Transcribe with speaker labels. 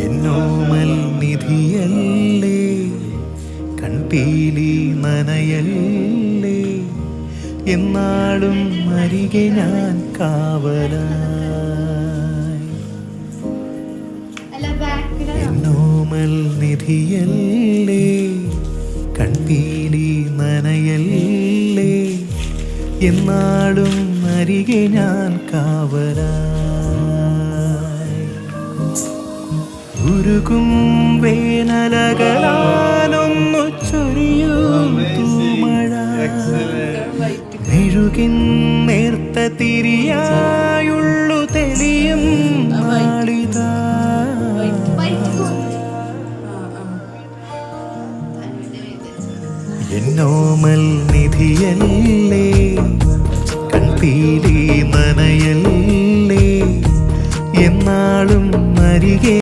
Speaker 1: എന്നോമൽ നിധിയല്ലേ, കൺപീലി നനയല്ലേ, എന്നാളും അരികെ ഞാൻ കാവലായി. എന്നോമൽ നിധിയല്ലേ, കൺപീലി നനയല്ലേ, എന്നാളും അരികെ ഞാൻ കാവലായി. ഉരുകും വേനലകളാലൊന്നു ചൊരിയും തൂമഴ, മെഴുകിൻ നേർത്ത തിരിയായുള്ളു തെളിയും നാളിതാ. എന്നോമൽ നിധിയല്ലേ, കൺപീലി നനയല്ലേ,